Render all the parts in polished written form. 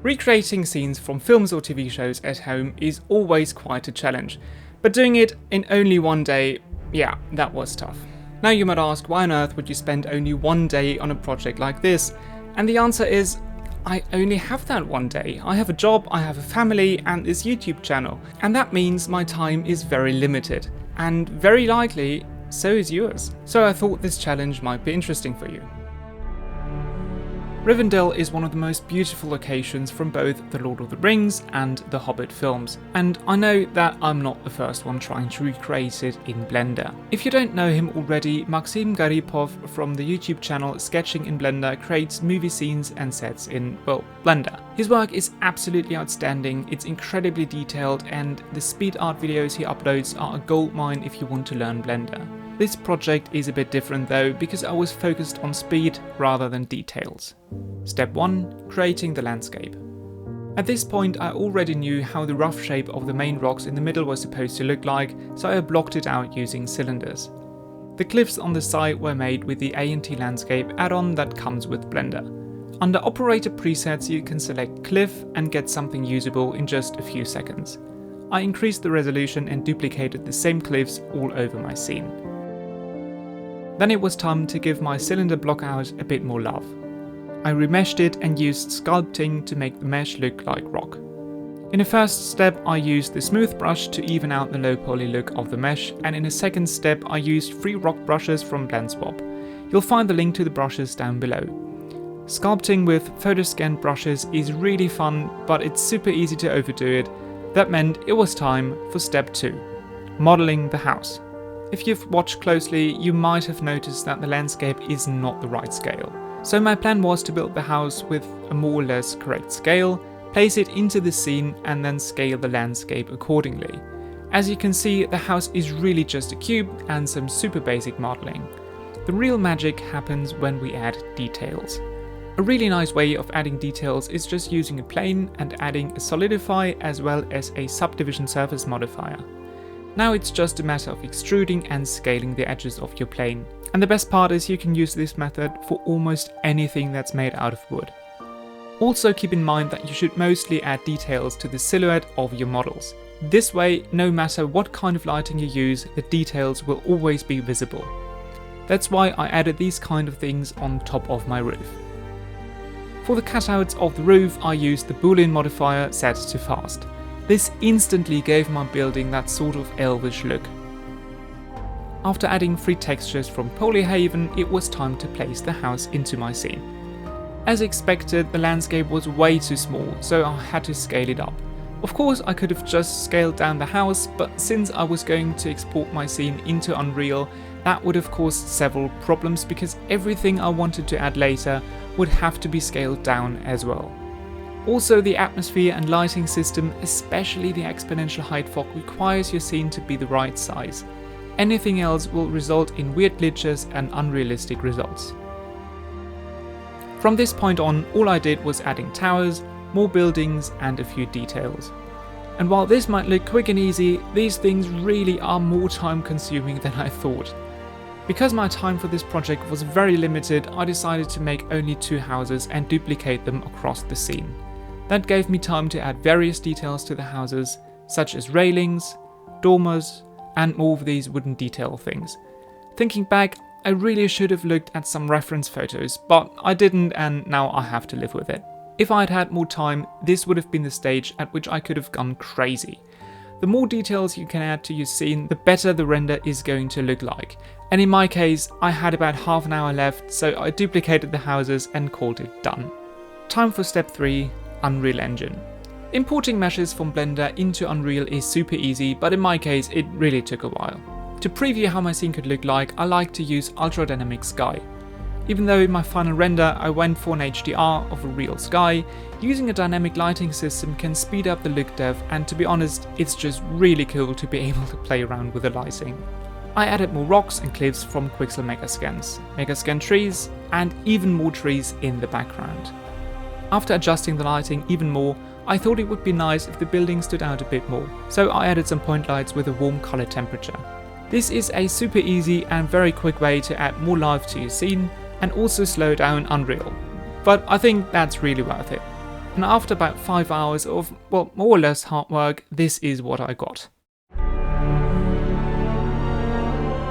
Recreating scenes from films or TV shows at home is always quite a challenge, but doing it in only one day, yeah, that was tough. Now you might ask, why on earth would you spend only one day on a project like this? And the answer is, I only have that one day. I have a job, I have a family, and this YouTube channel. And that means my time is very limited. And very likely, so is yours. So I thought this challenge might be interesting for you. Rivendell is one of the most beautiful locations from both The Lord of the Rings and The Hobbit films, and I know that I'm not the first one trying to recreate it in Blender. If you don't know him already, Maxim Garipov from the YouTube channel Sketching in Blender creates movie scenes and sets in, well, Blender. His work is absolutely outstanding, it's incredibly detailed, and the speed art videos he uploads are a goldmine if you want to learn Blender. This project is a bit different though, because I was focused on speed rather than details. Step 1. Creating the landscape. At this point I already knew how the rough shape of the main rocks in the middle was supposed to look like, so I blocked it out using cylinders. The cliffs on the side were made with the A&T Landscape add-on that comes with Blender. Under Operator Presets you can select Cliff and get something usable in just a few seconds. I increased the resolution and duplicated the same cliffs all over my scene. Then it was time to give my cylinder block out a bit more love. I remeshed it and used sculpting to make the mesh look like rock. In a first step I used the smooth brush to even out the low poly look of the mesh, and in a second step I used free rock brushes from BlendSwap. You'll find the link to the brushes down below. Sculpting with photoscan brushes is really fun, but it's super easy to overdo it. That meant it was time for step 2, modeling the house. If you've watched closely, you might have noticed that the landscape is not the right scale. So my plan was to build the house with a more or less correct scale, place it into the scene and then scale the landscape accordingly. As you can see, the house is really just a cube and some super basic modeling. The real magic happens when we add details. A really nice way of adding details is just using a plane and adding a solidify as well as a subdivision surface modifier. Now it's just a matter of extruding and scaling the edges of your plane. And the best part is you can use this method for almost anything that's made out of wood. Also keep in mind that you should mostly add details to the silhouette of your models. This way, no matter what kind of lighting you use, the details will always be visible. That's why I added these kind of things on top of my roof. For the cutouts of the roof, I used the Boolean modifier set to fast. This instantly gave my building that sort of elvish look. After adding free textures from Polyhaven, it was time to place the house into my scene. As expected, the landscape was way too small, so I had to scale it up. Of course, I could have just scaled down the house, but since I was going to export my scene into Unreal, that would have caused several problems because everything I wanted to add later would have to be scaled down as well. Also, the atmosphere and lighting system, especially the exponential height fog, requires your scene to be the right size. Anything else will result in weird glitches and unrealistic results. From this point on, all I did was adding towers, more buildings and a few details. And while this might look quick and easy, these things really are more time consuming than I thought. Because my time for this project was very limited, I decided to make only 2 houses and duplicate them across the scene. That gave me time to add various details to the houses, such as railings, dormers, and more of these wooden detail things. Thinking back, I really should have looked at some reference photos, but I didn't and now I have to live with it. If I had had more time, this would have been the stage at which I could have gone crazy. The more details you can add to your scene, the better the render is going to look like. And in my case, I had about half an hour left, so I duplicated the houses and called it done. Time for step 3, Unreal Engine. Importing meshes from Blender into Unreal is super easy, but in my case it really took a while. To preview how my scene could look like, I like to use Ultra Dynamic Sky. Even though in my final render I went for an HDR of a real sky, using a dynamic lighting system can speed up the look dev, and to be honest, it's just really cool to be able to play around with the lighting. I added more rocks and cliffs from Quixel Megascan trees, and even more trees in the background. After adjusting the lighting even more, I thought it would be nice if the building stood out a bit more, so I added some point lights with a warm color temperature. This is a super easy and very quick way to add more life to your scene and also slow down Unreal, but I think that's really worth it. And after about 5 hours of, well, more or less hard work, this is what I got.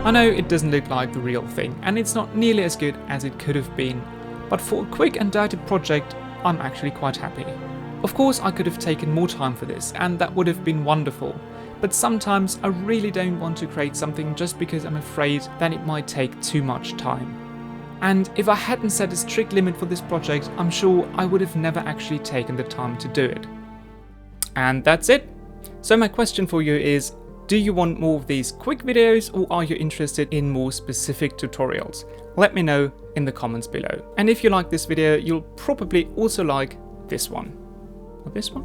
I know it doesn't look like the real thing, and it's not nearly as good as it could have been, but for a quick and dirty project, I'm actually quite happy. Of course, I could have taken more time for this, and that would have been wonderful, but sometimes I really don't want to create something just because I'm afraid that it might take too much time. And if I hadn't set a strict limit for this project, I'm sure I would have never actually taken the time to do it. And that's it. So my question for you is, do you want more of these quick videos, or are you interested in more specific tutorials? Let me know in the comments below. And if you like this video, you'll probably also like this one. Or this one?